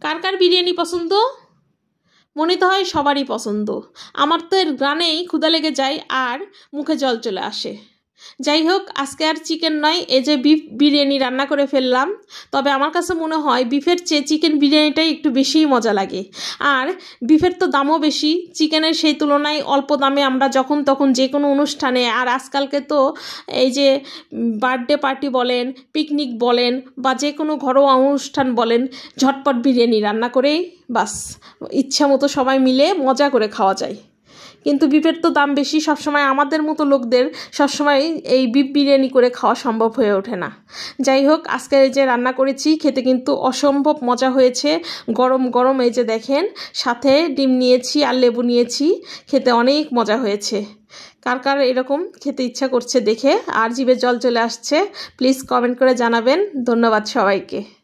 কার কার বিরিয়ানি পছন্দ? মনে তো হয় সবারই পছন্দ। আমার তো এর গ্রানেই ক্ষুধা লেগে যায় আর মুখে জল চলে আসে। যাই হোক, আজকে আর চিকেন নয়, এই যে বিফ বিরিয়ানি রান্না করে ফেললাম। তবে আমার কাছে মনে হয় বিফের চেয়ে চিকেন বিরিয়ানিটাই একটু বেশিই মজা লাগে। আর বিফের তো দামও বেশি, চিকেনের সেই তুলনায় অল্প দামে আমরা যখন তখন যে কোনো অনুষ্ঠানে, আর আজকালকে তো এই যে বার্থডে পার্টি বলেন, পিকনিক বলেন, বা যে কোনো ঘরোয়া অনুষ্ঠান বলেন, ঝটপট বিরিয়ানি রান্না করেই বাস ইচ্ছা মতো সবাই মিলে মজা করে খাওয়া যায়। কিন্তু বিফের তো দাম বেশি, সবসময় আমাদের মতো লোকদের সবসময় এই বিফ বিরিয়ানি করে খাওয়া সম্ভব হয়ে ওঠে না। যাই হোক, আজকে এই যে রান্না করেছি খেতে কিন্তু অসম্ভব মজা হয়েছে। গরম গরম এই যে দেখেন, সাথে ডিম নিয়েছি আর লেবু নিয়েছি, খেতে অনেক মজা হয়েছে। কার কার এরকম খেতে ইচ্ছা করছে দেখে আর জিভে জল চলে আসছে, প্লিজ কমেন্ট করে জানাবেন। ধন্যবাদ সবাইকে।